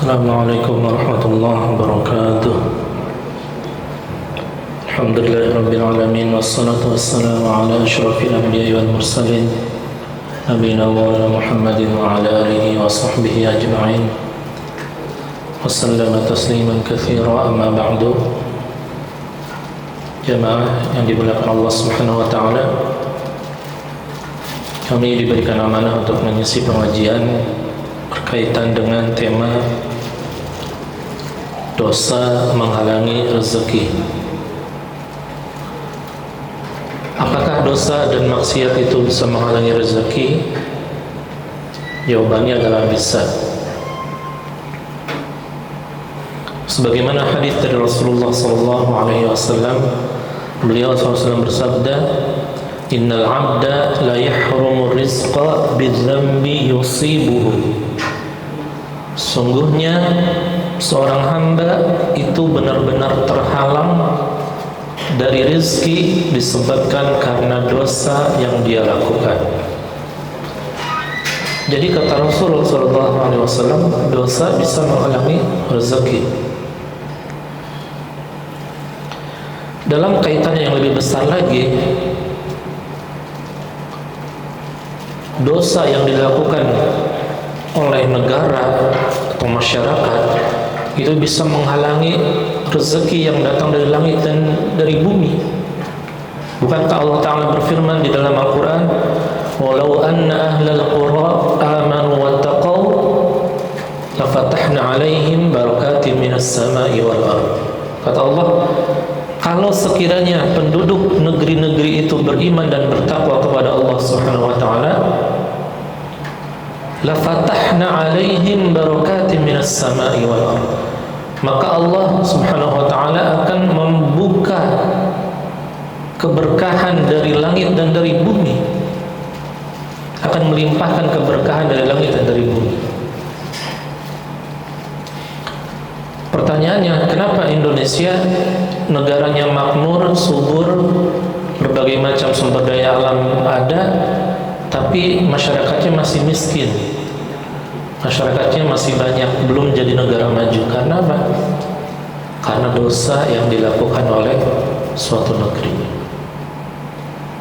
Assalamualaikum warahmatullahi wabarakatuh. Alhamdulillahirabbil alamin wassalatu wassalamu ala asyrafil anbiya'i wal mursalin nabiyina Muhammadin wa ala alihi wa sahbihi ajma'in. Wasallama tasliman katsira, amma ba'du. Jamaah yang dimuliakan Allah Subhanahu wa taala, kami diberikan amanah untuk mengisi pengajian berkaitan dengan tema dosa menghalangi rezeki. Apakah dosa dan maksiat itu bisa menghalangi rezeki? Jawabannya adalah bisa. Sebagaimana hadis dari Rasulullah SAW, beliau SAW bersabda, Innal abda la yahrumu rizqa bidzambi yusibuhu. Sungguhnya seorang hamba itu benar-benar terhalang dari rezeki disebabkan karena dosa yang dia lakukan. Jadi kata Rasulullah SAW, dosa bisa menghalangi rezeki. Dalam kaitan yang lebih besar lagi, dosa yang dilakukan oleh negara atau masyarakat itu bisa menghalangi rezeki yang datang dari langit dan dari bumi. Bukankah Allah Ta'ala berfirman di dalam Al-Quran, Walau anna ahlal qura amanu wattaqaw lafatahna alaihim barakatim minas sama'i wal ard. Kata Allah, kalau sekiranya penduduk negeri-negeri itu beriman dan bertakwa kepada Allah Subhanahu wa taala, la fatahna 'alaihim barakatin minas sama'i wal ard. Maka Allah Subhanahu wa taala akan membuka keberkahan dari langit dan dari bumi. Akan melimpahkan keberkahan dari langit dan dari bumi. Pertanyaannya, kenapa Indonesia negaranya makmur, subur, berbagai macam sumber daya alam ada, tapi masyarakatnya masih miskin, masyarakatnya masih banyak, belum jadi negara maju? Karena apa? Karena dosa yang dilakukan oleh suatu negeri.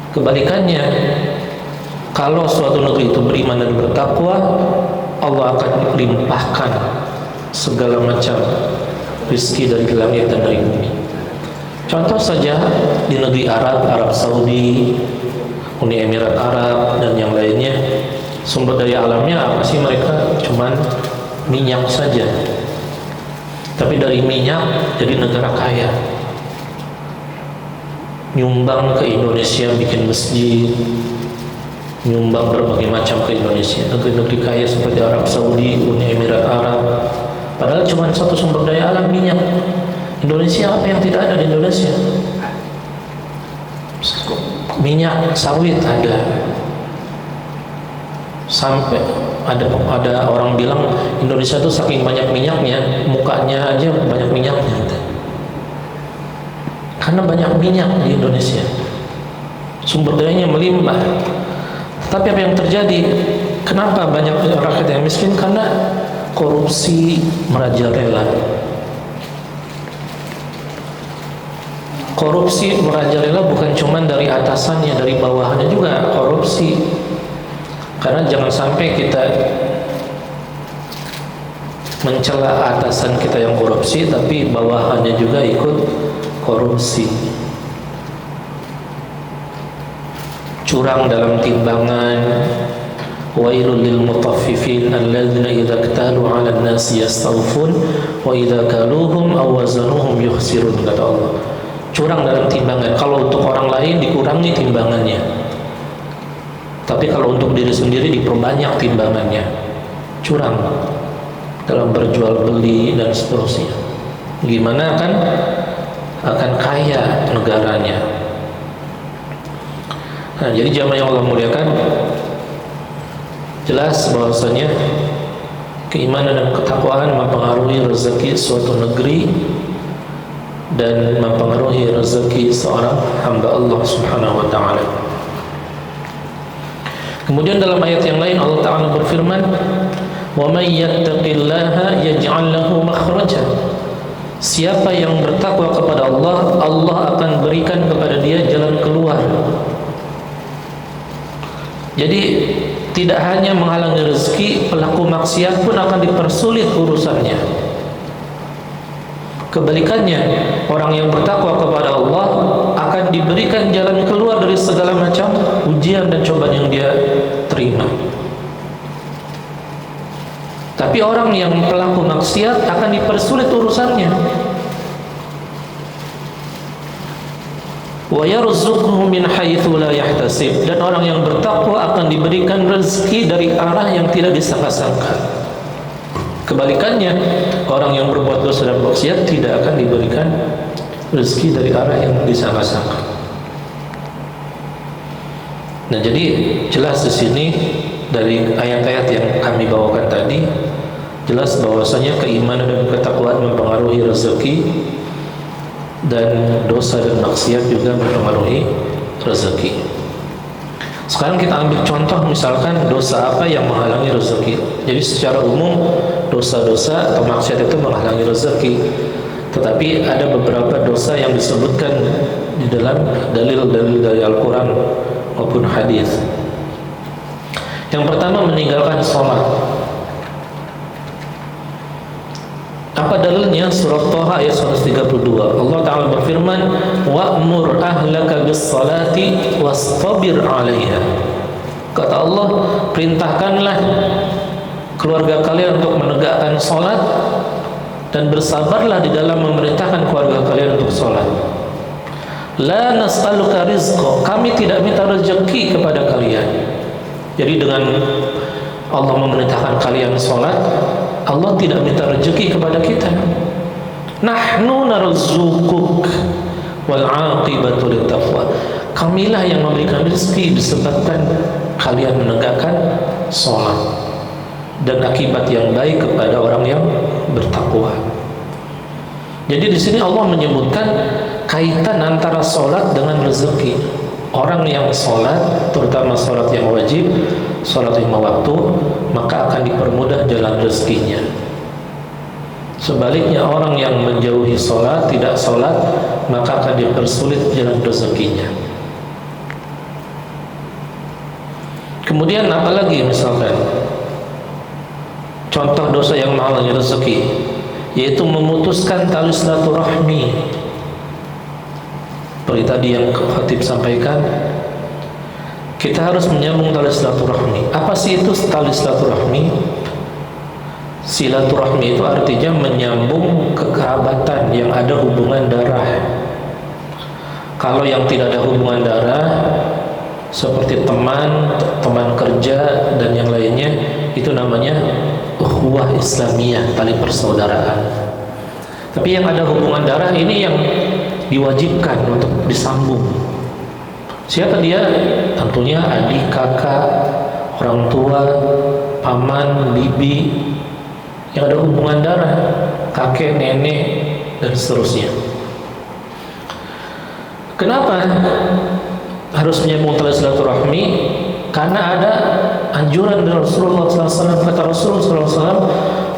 Kebalikannya, kalau suatu negeri itu beriman dan bertakwa, Allah akan limpahkan segala macam rezeki dari langit dan dari bumi. Contoh saja di negeri Arab, Arab Saudi, Uni Emirat Arab dan yang lainnya, sumber daya alamnya apa sih mereka? Cuman minyak saja. Tapi dari minyak jadi negara kaya. Nyumbang ke Indonesia, bikin masjid, nyumbang berbagai macam ke Indonesia. Negeri-negeri kaya seperti Arab Saudi, Uni Emirat Arab, padahal cuma satu sumber daya alam, minyak. Indonesia apa yang tidak ada di Indonesia? Minyak sawit ada. Sampai ada orang bilang Indonesia itu saking banyak minyaknya, mukanya aja banyak minyaknya. Karena banyak minyak di Indonesia, sumber dayanya melimpah. Tapi apa yang terjadi? Kenapa banyak rakyat yang miskin? Karena korupsi merajalela. Korupsi merajalela bukan cuma dari atasannya, dari bawahannya juga korupsi. Karena jangan sampai kita mencela atasan kita yang korupsi, tapi bawahannya juga ikut korupsi. Curang dalam timbangan. Wailul lil mutaffifin alladzina idza iktalu 'alan nasi yastawfun wa idza kaluhum aw wazanuhum yukhsirun. Kata Allah, curang dalam timbangan. Kalau untuk orang lain dikurangi timbangannya, tapi kalau untuk diri sendiri diperbanyak timbangannya. Curang dalam berjual beli dan seterusnya. Gimana akan kaya negaranya. Nah, jadi jamaah yang Allah muliakan, jelas bahwasanya keimanan dan ketakwaan mempengaruhi rezeki suatu negeri dan mempengaruhi rezeki seorang hamba Allah Subhanahu wa taala. Kemudian dalam ayat yang lain Allah Ta'ala berfirman, Wa may yattaqillaha yaj'al lahu makhraja. Siapa yang bertakwa kepada Allah, Allah akan berikan kepada dia jalan keluar. Jadi tidak hanya menghalangi rezeki, pelaku maksiat pun akan dipersulit urusannya. Kebalikannya, orang yang bertakwa kepada Allah akan diberikan jalan keluar dari segala macam ujian dan cobaan yang dia terima. Tapi orang yang pelaku maksiat akan dipersulit urusannya. Wa yarzuquhu min haitsu la yahtasib, dan orang yang bertakwa akan diberikan rezeki dari arah yang tidak disangka-sangka. Kebalikannya, orang yang berbuat dosa dan maksiat tidak akan diberikan rezeki dari arah yang disangka-sangka. Nah, jadi jelas di sini dari ayat-ayat yang kami bawakan tadi, jelas bahwasanya keimanan dan ketakwaan mempengaruhi rezeki, dan dosa dan maksiat juga mempengaruhi rezeki. Sekarang kita ambil contoh, misalkan dosa apa yang menghalangi rezeki. Jadi secara umum dosa-dosa atau maksiat itu menghalangi rezeki, tetapi ada beberapa dosa yang disebutkan di dalam dalil-dalil dari Al-Quran maupun hadis. Yang pertama, meninggalkan sholat. Apa dalilnya? Surah Thaha ayat 132. Allah Ta'ala berfirman, wa'mur ahlaka bis-salati wastabir 'alaiha. Kata Allah, perintahkanlah keluarga kalian untuk menegakkan sholat dan bersabarlah di dalam memerintahkan keluarga kalian untuk sholat. La nas'aluka rizqa, kami tidak minta rezeki kepada kalian. Jadi dengan Allah memerintahkan kalian sholat, Allah tidak minta rezeki kepada kita. Nahnu narzuquk wal 'aqibatu littaqwa. Kamilah yang memberikan rezeki disebabkan kalian menegakkan sholat, dan akibat yang baik kepada orang yang bertakwa. Jadi di sini Allah menyebutkan kaitan antara sholat dengan rezeki. Orang yang sholat, terutama sholat yang wajib, sholat 5 waktu, maka akan dipermudah jalan rezekinya. Sebaliknya, orang yang menjauhi sholat, tidak sholat, maka akan dipersulit jalan rezekinya. Kemudian apalagi misalkan contoh dosa yang menghalangi rezeki, yaitu memutuskan tali silaturahmi. Seperti tadi yang khatib sampaikan, kita harus menyambung tali silaturahmi. Apa sih itu tali silaturahmi? Silaturahmi itu artinya menyambung kekerabatan yang ada hubungan darah. Kalau yang tidak ada hubungan darah, seperti teman kerja dan yang lainnya, itu namanya ukhuwah Islamiyah, tali persaudaraan. Tapi yang ada hubungan darah ini yang diwajibkan untuk disambung. Siapa dia? Tentunya adik, kakak, orang tua, paman, bibi, yang ada hubungan darah, kakek, nenek, dan seterusnya. Kenapa harus menyambung tali silaturahmi? Karena ada anjuran dari Rasulullah SAW. Kata Rasulullah SAW,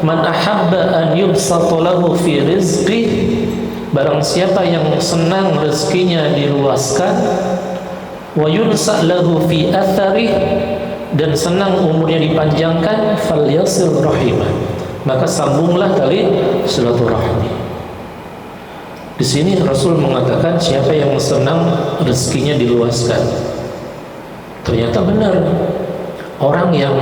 man ahabba an yubsata lahu fi rizqih, barang siapa yang senang rezekinya diluaskan, wa yunsa lahu fi atharih, dan senang umurnya dipanjangkan, falyasil rahimah, maka sambunglah tali silaturahmi. Di sini Rasul mengatakan siapa yang senang rezekinya diluaskan. Ternyata benar, orang yang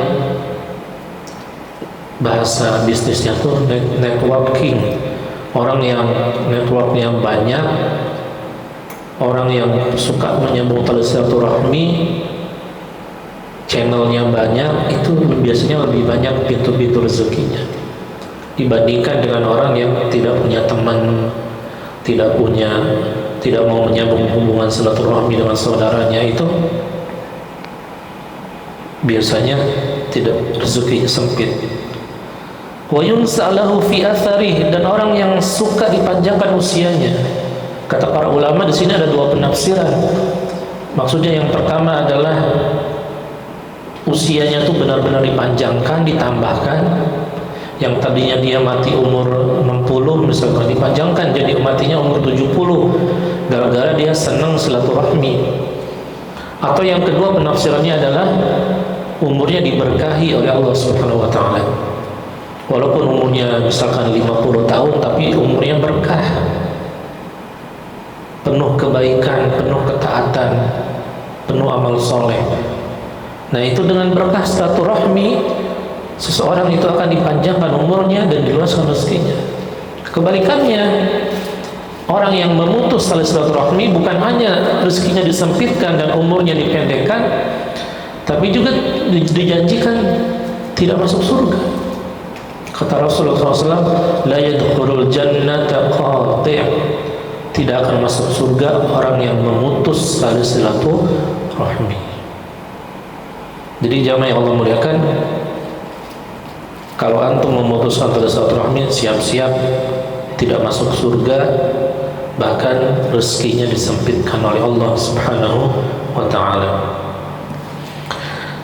bahasa bisnisnya tuh networking, orang yang networknya banyak, orang yang suka menyambung tali silaturahmi, channelnya banyak, itu biasanya lebih banyak pintu-pintu rezekinya dibandingkan dengan orang yang tidak punya teman, tidak mau menyambung hubungan silaturahmi dengan saudaranya. Itu biasanya tidak, rezekinya sempit. Wa yunsalahu fi atharih, dan orang yang suka dipanjangkan usianya. Kata para ulama di sini ada dua penafsiran. Maksudnya yang pertama adalah usianya tuh benar-benar dipanjangkan, ditambahkan. Yang tadinya dia mati umur 60 misalkan dipanjangkan jadi matinya umur 70 gara-gara dia senang silaturahmi. Atau yang kedua penafsirannya adalah umurnya diberkahi oleh Allah Subhanahu wa taala. Walaupun umurnya misalkan 50 tahun tapi umurnya berkah. Penuh kebaikan, penuh ketaatan, penuh amal soleh. Nah itu dengan berkah silaturahmi seseorang itu akan dipanjangkan umurnya dan diluaskan rezekinya. Kebalikannya, orang yang memutus tali silaturahmi bukan hanya rezekinya disempitkan dan umurnya dipendekkan, tapi juga dijanjikan tidak masuk surga. Kata Rasulullah SAW, la yadkhulul jannata qati', tidak akan masuk surga orang yang memutus tali silaturahmi. Jadi jamaah yang Allah muliakan, kalau antum memutuskan tali silaturahmi, siap-siap tidak masuk surga, bahkan rezekinya disempitkan oleh Allah Subhanahu wa taala.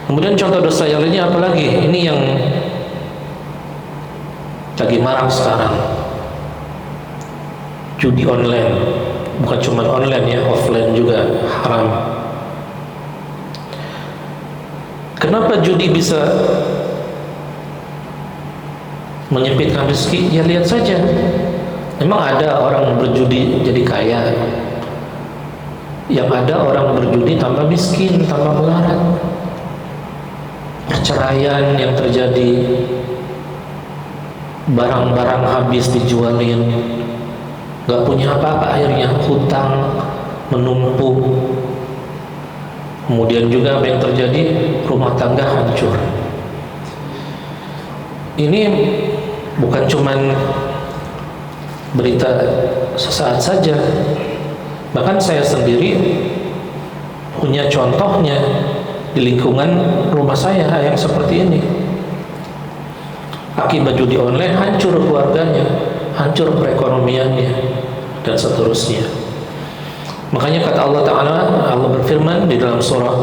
Kemudian contoh dosa yang lainnya apalagi? Ini yang lagi marak sekarang. Judi online. Bukan cuma online ya, offline juga haram. Kenapa judi bisa menyempitkan rezeki? Ya lihat saja. Memang ada orang berjudi jadi kaya. Yang ada orang berjudi tambah miskin, tambah melarat. Perceraian yang terjadi, barang-barang habis dijualin, gak punya apa-apa, akhirnya hutang menumpuk. Kemudian juga apa yang terjadi? Rumah tangga hancur. Ini bukan cuman berita sesaat saja, bahkan saya sendiri punya contohnya di lingkungan rumah saya yang seperti ini. Akibat judi online hancur keluarganya, hancur perekonomiannya, dan seterusnya. Makanya kata Allah Ta'ala, Allah berfirman di dalam surah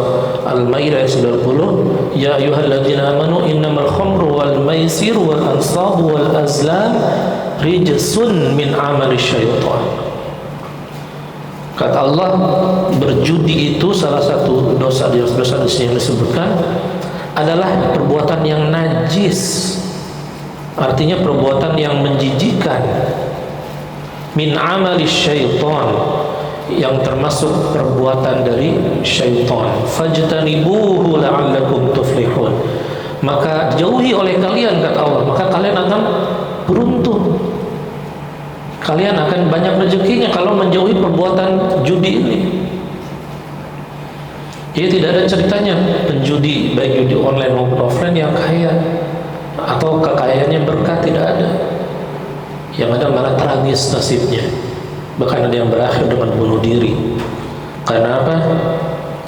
Al-Maidah ayat 90, ya ayyuhalladzina amanu innamal khamru wal maisir wal ansabu wal azlam rijsun min amali syaitan. Kata Allah, berjudi itu salah satu dosa-dosa yang disebutkan adalah perbuatan yang najis. Artinya perbuatan yang menjijikan. Min amali syaitan, yang termasuk perbuatan dari syaitan. Fajtanibuhu la'allakum tuflihun. Maka jauhi oleh kalian, kata Allah, maka kalian akan beruntung. Kalian akan banyak rezekinya kalau menjauhi perbuatan judi ini. Jadi tidak ada ceritanya penjudi baik judi online maupun offline yang kaya atau kekayaannya berkah, tidak ada. Yang ada malah tragis nasibnya. Bahkan ada yang berakhir dengan bunuh diri. Karena apa?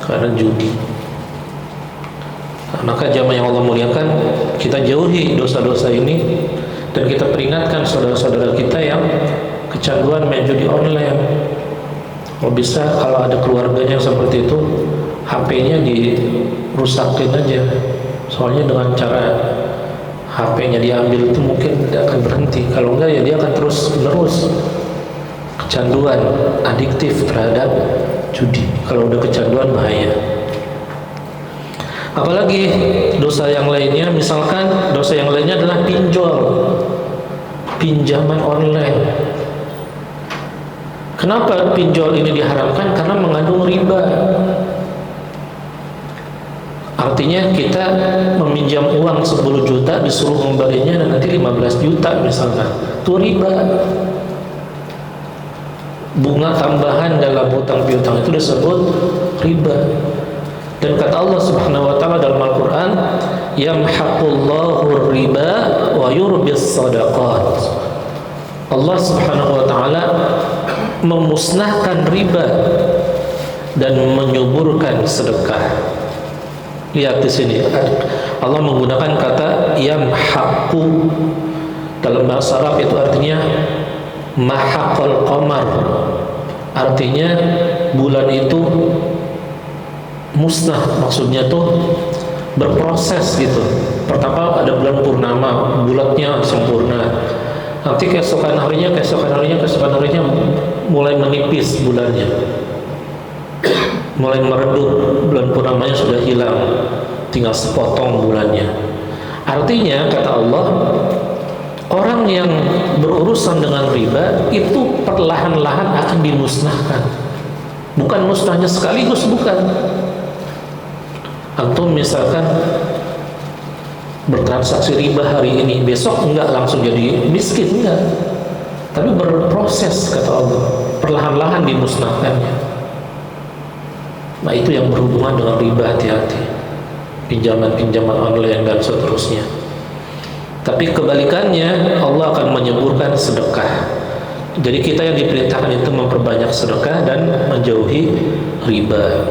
Karena judi. Maka jamaah yang Allah muliakan, kita jauhi dosa-dosa ini dan kita peringatkan saudara-saudara kita yang kecanduan main judi online. Kalau bisa, kalau ada keluarganya seperti itu, HP-nya dirusakin aja. Soalnya dengan cara HP-nya diambil itu mungkin tidak akan berhenti. Kalau enggak ya dia akan terus menerus kecanduan, adiktif terhadap judi. Kalau udah kecanduan bahaya. Apalagi dosa yang lainnya, misalkan dosa yang lainnya adalah pinjol, pinjaman online. Kenapa pinjol ini diharamkan? Karena mengandung riba. Artinya kita meminjam uang 10 juta disuruh membalinya dan nanti 15 juta misalkan. Itu riba. Bunga tambahan dalam hutang piutang itu disebut riba. Dan kata Allah Subhanahu wa taala dalam Al-Qur'an, yamhaqullahu riba wa yurbis shadaqat. Allah Subhanahu wa taala memusnahkan riba dan menyuburkan sedekah. Lihat di sini, Allah menggunakan kata yamhaqu. Dalam bahasa Arab itu artinya mahaqal qamar. Artinya bulan itu musnah, maksudnya tuh berproses gitu. Pertama ada bulan purnama, bulatnya sempurna. Nanti keesokan harinya mulai menipis bulannya, mulai meredup, bulan purnamanya sudah hilang, tinggal sepotong bulannya. Artinya kata Allah, orang yang berurusan dengan riba itu perlahan-lahan akan dimusnahkan. Bukan musnahnya sekaligus, bukan. Antum misalkan bertransaksi riba hari ini, besok enggak langsung jadi miskin, enggak. Tapi berproses kata Allah, perlahan-lahan dimusnahkannya. Nah itu yang berhubungan dengan riba, hati-hati. Pinjaman-pinjaman online dan seterusnya. Tapi kebalikannya, Allah akan menyuburkan sedekah. Jadi kita yang diperintahkan itu memperbanyak sedekah dan menjauhi riba.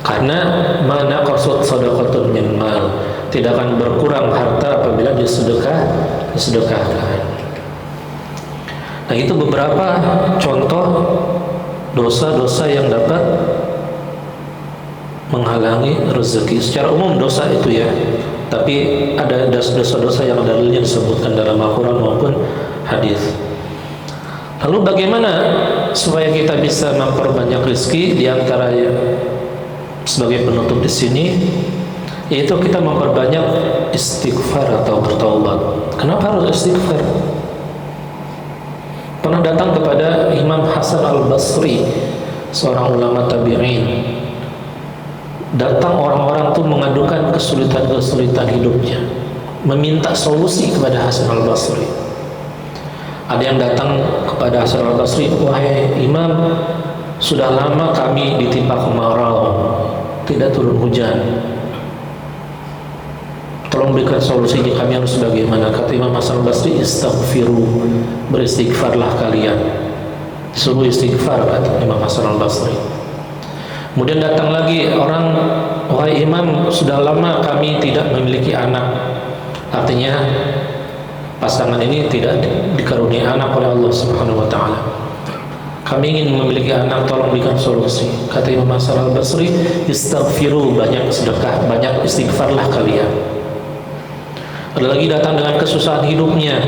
Karena mana qasad sadaqatun min mal, tidak akan berkurang harta apabila disedekahkan. Nah itu beberapa contoh dosa-dosa yang dapat menghalangi rezeki. Secara umum dosa itu ya, tapi ada dosa-dosa yang dalilnya disebutkan dalam Al-Quran maupun hadis. Lalu bagaimana supaya kita bisa memperbanyak rezeki? Di antaranya sebagai penutup di sini, yaitu kita memperbanyak istighfar atau bertaubat. Kenapa harus istighfar? Pernah datang kepada Imam Hasan Al-Basri, seorang ulama tabi'in. Datang orang-orang tuh mengadukan kesulitan-kesulitan hidupnya, meminta solusi kepada Hasan Al-Basri. Ada yang datang kepada Hasan Al-Basri, wahai Imam, sudah lama kami ditimpa kemarau, tidak turun hujan. Tolong berikan solusinya, kami harus bagaimana? Kata Imam Hasan Al-Basri, istaghfiru, beristighfarlah kalian. Suruh istighfar, kata Imam Hasan Al-Basri. Kemudian datang lagi orang, wahai Imam, sudah lama kami tidak memiliki anak. Artinya pasangan ini tidak dikaruniai anak oleh Allah Subhanahu wa taala. Kami ingin memiliki anak, tolong berikan solusi. Kata Imam Hasan Al-Basri, istaghfiru, banyak sedekah, banyak istighfarlah kalian. Ada lagi datang dengan kesusahan hidupnya,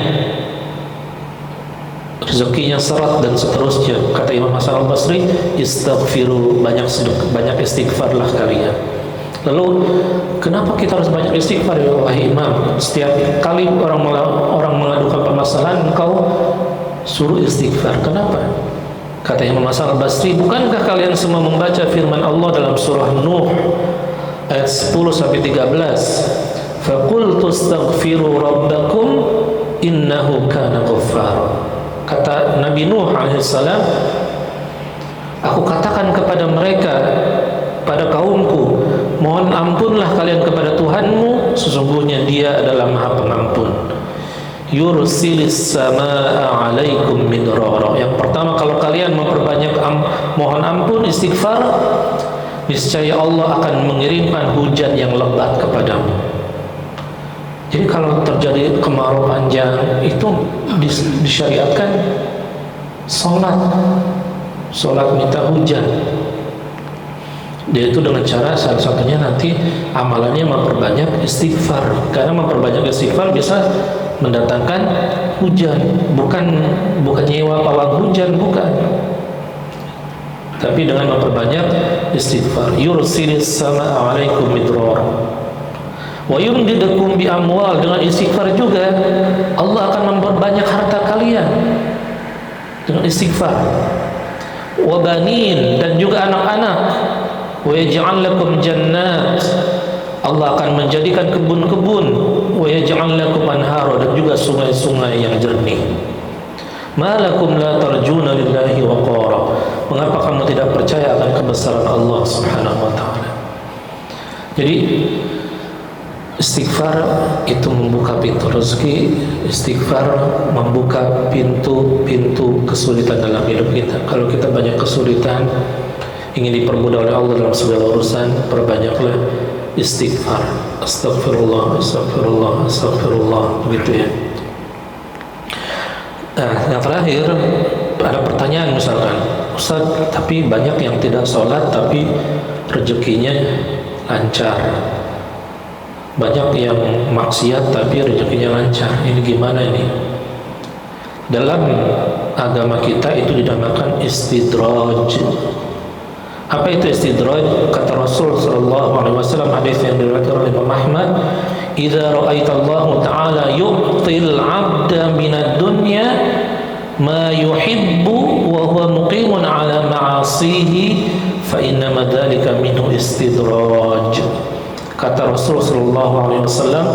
rezekinya seret dan seterusnya. Kata Imam Hasan Al-Basri, istaghfiru, banyak sedekah, banyak istighfarlah kalian. Lalu kenapa kita harus banyak istighfar ya wahai Imam? Setiap kali orang mengadukan permasalahan, engkau suruh istighfar. Kenapa? Kata Imam Hasan Al-Basri, bukankah kalian semua membaca firman Allah dalam surah Nuh ayat 10-13? Faqultu astaghfiru rabbakum innahu kana ghaffara. Kata Nabi Nuh alaihissalam, aku katakan kepada mereka, pada kaumku, mohon ampunlah kalian kepada Tuhanmu, sesungguhnya Dia adalah Maha Pengampun. Yursilis samaa alaikum midrara. Yang pertama, kalau kalian memperbanyak mohon ampun, istighfar, niscaya Allah akan mengirimkan hujan yang lebat kepadamu. Jadi kalau terjadi kemarau panjang, itu disyariatkan sholat minta hujan. Dia itu dengan cara salah satunya nanti amalannya memperbanyak istighfar. Karena memperbanyak istighfar bisa mendatangkan hujan, bukan nyewa pawang hujan, bukan. Tapi dengan memperbanyak istighfar. Yursilis samaa alaikum midrar wa yumdidukum bi amwal. Dengan istighfar juga Allah akan memperbanyak harta kalian dengan istighfar. Wa banin, dan juga anak-anak. Wa yaj'al lakum jannat, Allah akan menjadikan kebun-kebun. Wa yaj'al lakum anhara, dan juga sungai-sungai yang jernih. Ma lakum la tarjuna lillahi waqara, mengapa kamu tidak percaya akan kebesaran Allah Subhanahu wa taala? Jadi istighfar itu membuka pintu rezeki. Istighfar membuka pintu-pintu kesulitan dalam hidup kita. Kalau kita banyak kesulitan, ingin dipermudah oleh Allah dalam segala urusan, perbanyaklah istighfar. Astagfirullah, astagfirullah, astagfirullah, begitu ya. Nah, yang terakhir, ada pertanyaan misalkan, Ustaz, tapi banyak yang tidak sholat tapi rezekinya lancar. Banyak yang maksiat tapi rezekinya lancar. Ini gimana ini? Dalam agama kita itu dinamakan istidraj. Apa itu istidraj? Kata Rasul sallallahu alaihi wasallam, hadis yang diriwayatkan oleh Imam Ahmad, "Idza ra'aita Allah Ta'ala yu'til 'abda minad dunya ma yuhibbu wa huwa muqimun 'ala ma'asihi fa innama dzalika minhu istidraj." Kata Rasul sallallahu alaihi wasallam,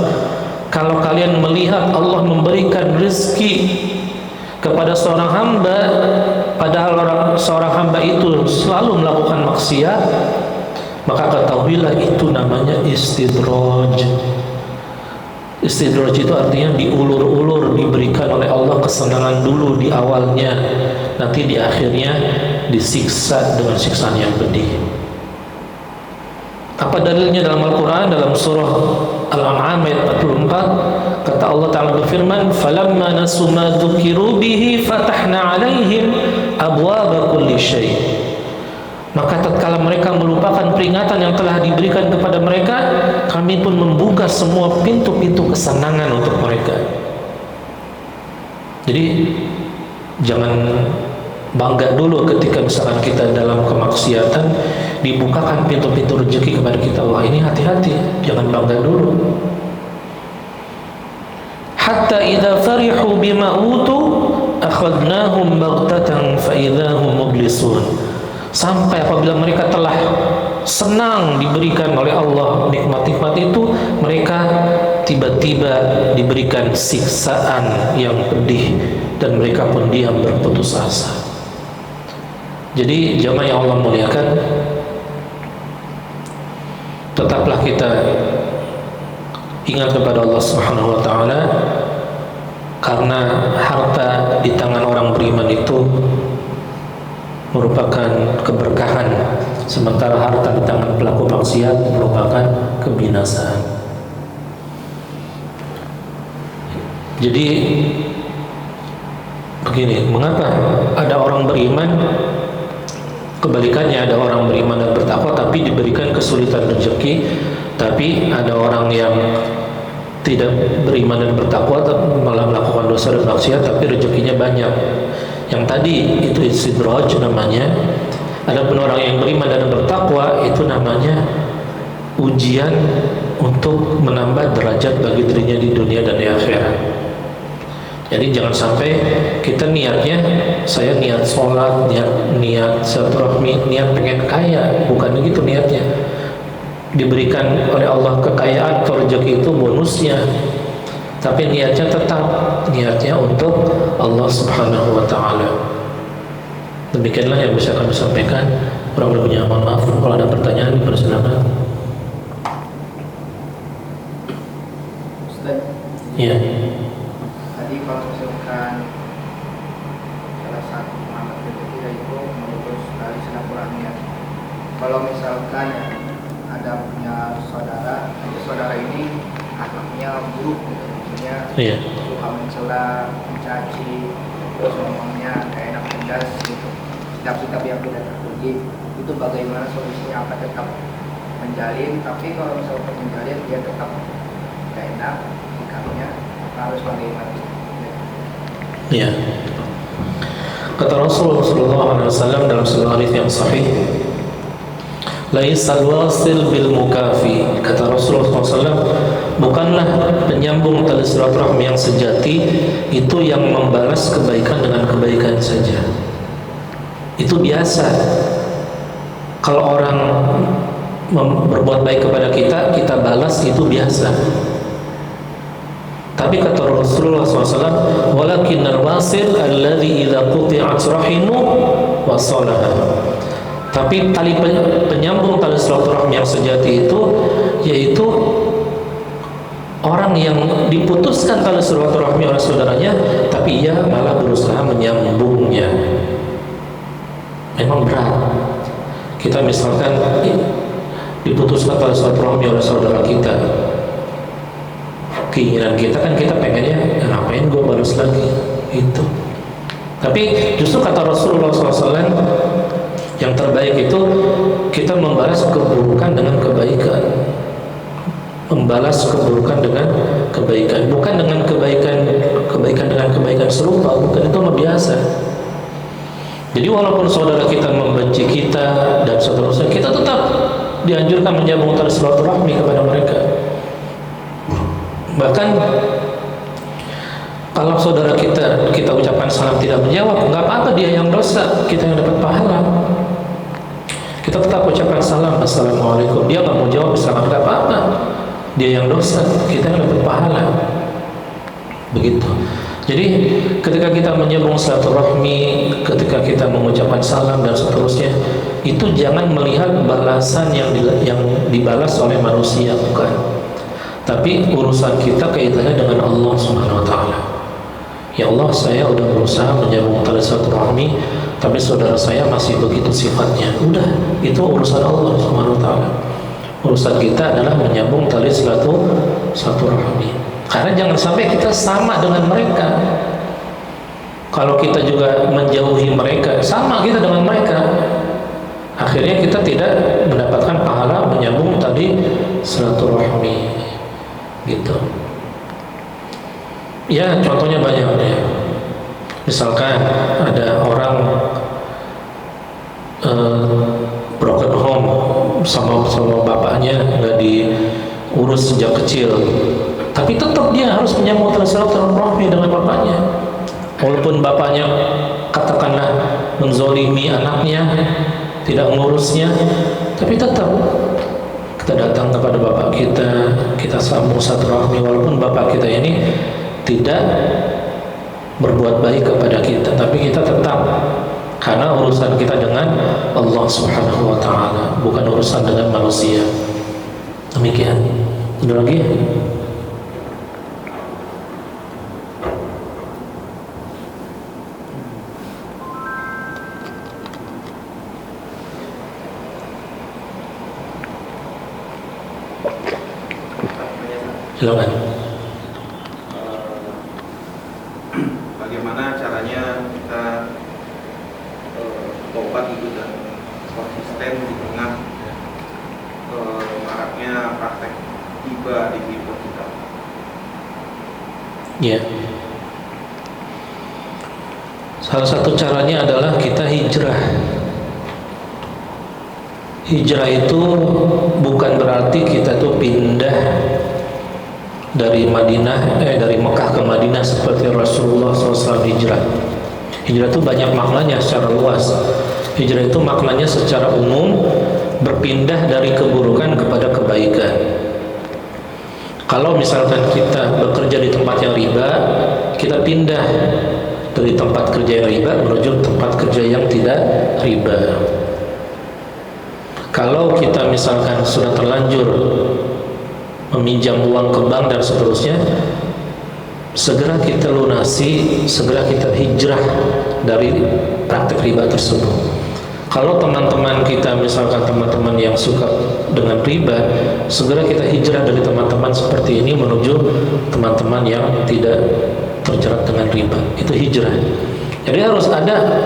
kalau kalian melihat Allah memberikan rezeki kepada seorang hamba, padahal seorang hamba itu selalu melakukan maksiat, maka ketahuilah itu namanya istidraj. Istidraj itu artinya diulur-ulur, diberikan oleh Allah kesenangan dulu di awalnya, nanti di akhirnya disiksa dengan siksaan yang pedih. Apa dalilnya dalam Al-Quran? Dalam surah Al-An'am ayat 44, kata Allah Ta'ala berfirman, "Falamma nasu ma dzukiru bihi fatahna 'alaihim abwaaba kulli syai'." Maka tatkala mereka melupakan peringatan yang telah diberikan kepada mereka, kami pun membuka semua pintu-pintu kesenangan untuk mereka. Jadi jangan bangga dulu ketika misalkan kita dalam kemaksiatan, dibukakan pintu-pintu rezeki kepada kita. Wah, ini hati-hati, jangan bangga dulu. Hatta idza farihu bima utu akhadnahum baghtatan fa idzahum mublisun. Sampai apabila mereka telah senang diberikan oleh Allah nikmat-nikmat itu, mereka tiba-tiba diberikan siksaan yang pedih dan mereka pun diam berputus asa. Jadi jamaah yang Allah muliakan, tetaplah kita ingat kepada Allah Subhanahu wa Ta'ala, karena harta di tangan orang beriman itu merupakan keberkahan, sementara harta di tangan pelaku maksiat merupakan kebinasaan. Jadi begini, mengapa ada orang beriman, kebalikannya ada orang beriman dan bertakwa tapi diberikan kesulitan rezeki, tapi ada orang yang tidak beriman dan bertakwa malah melakukan dosa dan maksiat tapi rezekinya banyak. Yang tadi itu istidraj namanya. Adapun orang yang beriman dan bertakwa itu namanya ujian untuk menambah derajat bagi dirinya di dunia dan di akhirat. Jadi jangan sampai kita niatnya, saya niat sholat, niat silaturahmi, niat pengen kaya, bukan begitu niatnya. Diberikan oleh Allah kekayaan atau rezeki itu bonusnya, tapi niatnya tetap niatnya untuk Allah Subhanahu wa Ta'ala. Demikianlah yang bisa kami sampaikan. Kurang lebihnya mohon maaf. Kalau ada pertanyaan dipersilakan. Ustaz, iya. tadi kalau misalkan salah satu pengamat rezeki yaitu memutus tali silaturahmi. Kalau misalkan ada punya saudara, saudara ini anaknya buruk, maksudnya suka mencela, mencaci, terus ngomongnya kayak enak pedas gitu, sikap-sikap yang tidak terpuji, itu bagaimana solusinya? Apa tetap menjalin, tapi kalau misalkan menjalin dia tetap tidak enak sikapnya, harus bagaimana? Ya. Kata Rasulullah SAW dalam sebuah hadis yang sahih, laisal wasil bil mukafi. Kata Rasulullah SAW, bukanlah penyambung tali silaturahmi yang sejati itu yang membalas kebaikan dengan kebaikan saja. Itu biasa. Kalau orang berbuat baik kepada kita, kita balas, itu biasa. Tapi kata Rasulullah SAW, walakinnal wasil alladhi idza quti'at rahimu wasalaha. Tapi tali penyambung tali silaturahmi yang sejati itu yaitu orang yang diputuskan tali silaturahmi oleh saudaranya, tapi ia malah berusaha menyambungnya. Memang berat. Kita misalkan diputuskan tali silaturahmi oleh saudara kita, keinginan kita kan kita pengennya ngapain gue balas lagi itu. Tapi justru kata Rasulullah SAW, yang terbaik itu kita membalas keburukan dengan kebaikan, membalas keburukan dengan kebaikan, bukan dengan kebaikan dengan kebaikan serupa, bukan, itu mah biasa. Jadi walaupun saudara kita membenci kita dan seterusnya, kita tetap dianjurkan menyambung tali silaturahmi kepada mereka. Bahkan kalau saudara kita ucapkan salam tidak menjawab, nggak apa-apa, dia yang dosa, kita yang dapat pahala. Kita tetap ucapkan salam, assalamualaikum, dia nggak mau jawab salam, nggak apa-apa, dia yang dosa, kita yang dapat pahala. Begitu. Jadi ketika kita menyambung silaturahmi, ketika kita mengucapkan salam dan seterusnya, itu jangan melihat balasan yang dibalas oleh manusia, bukan. Tapi urusan kita kaitannya dengan Allah Subhanahu wa taala. Ya Allah, saya udah berusaha menyambung tali silaturahmi, tapi saudara saya masih begitu sifatnya. Udah, itu urusan Allah Subhanahu wa taala. Urusan kita adalah menyambung tali silaturahmi. Karena jangan sampai kita sama dengan mereka. Kalau kita juga menjauhi mereka, sama kita dengan mereka, akhirnya kita tidak mendapatkan pahala menyambung tali silaturahmi, gitu. Ya, contohnya banyak ya. Misalkan ada orang broken home, sama bapaknya nggak diurus sejak kecil, tapi tetap dia harus menyambung tali silaturahmi dengan bapaknya. Walaupun bapaknya katakanlah menzolimi anaknya, tidak mengurusnya, tapi tetap kita datang kepada bapak kita sambung silaturahmi, walaupun bapak kita ini tidak berbuat baik kepada kita, tapi kita tetap, karena urusan kita dengan Allah Subhanahu wa taala, bukan urusan dengan manusia. Demikian. Ada lagi? Silakan. Bagaimana caranya kita tobat itu dan konsisten di tengah maraknya praktek riba di kehidupan kita? Ya. Salah satu caranya adalah kita hijrah. Hijrah itu bukan berarti kita tuh pindah dari dari Mekah ke Madinah seperti Rasulullah SAW hijrah. Hijrah itu banyak maknanya secara luas. Hijrah itu maknanya secara umum berpindah dari keburukan kepada kebaikan. Kalau misalkan kita bekerja di tempat yang riba, kita pindah dari tempat kerja yang riba menuju tempat kerja yang tidak riba. Kalau kita misalkan sudah terlanjur meminjam uang ke bank dan seterusnya, segera kita lunasi, segera kita hijrah dari praktik riba tersebut. Kalau teman-teman kita, misalkan teman-teman yang suka dengan riba, segera kita hijrah dari teman-teman seperti ini menuju teman-teman yang tidak terjerat dengan riba. Itu hijrah. Jadi harus ada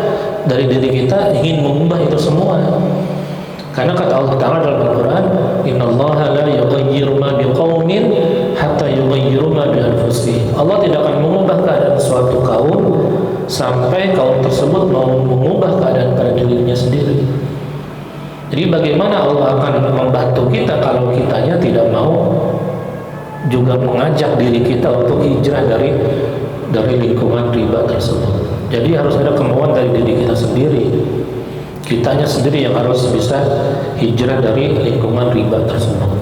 dari diri kita ingin mengubah itu semua. Karena kata Allah Ta'ala dalam Al-Quran, innallaha la yughayyiru ma biqaumin hatta yughayyiru ma bi anfusihim. Allah tidak akan mengubah keadaan suatu kaum sampai kaum tersebut mau mengubah keadaan pada dirinya sendiri. Jadi bagaimana Allah akan membantu kita kalau kitanya tidak mau juga mengajak diri kita untuk hijrah dari lingkungan riba tersebut. Jadi harus ada kemauan dari diri kita sendiri. Kitanya sendiri yang harus bisa hijrah dari lingkungan riba tersebut.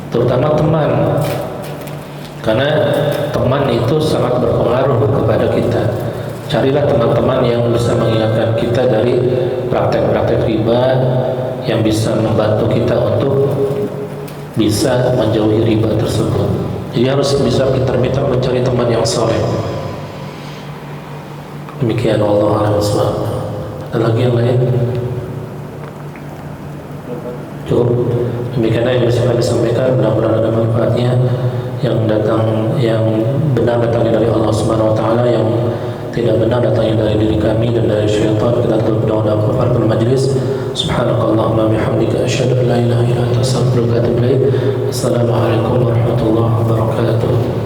Terutama teman, karena teman itu sangat berpengaruh kepada kita. Carilah teman-teman yang bisa mengingatkan kita dari praktek-praktek riba, yang bisa membantu kita untuk bisa menjauhi riba tersebut. Jadi harus bisa pintar-pintar mencari teman yang soleh. Demikian, wallahu a'lam bishawab. Ada lagi yang lain? Cukup. Demikian yang bisa kami sampaikan. Mudah-mudahan ada manfaatnya. Yang benar datangnya dari Allah Subhanahu Wa Taala, yang tidak benar datangnya dari diri kami dan dari syaitan. Kita tutup doa dan kafaratul majlis. Subhanakallahumma bihamdika asyhadu an la ilaha illa anta astaghfiruka wa atubu ilaik. Assalamualaikum warahmatullahi wabarakatuh.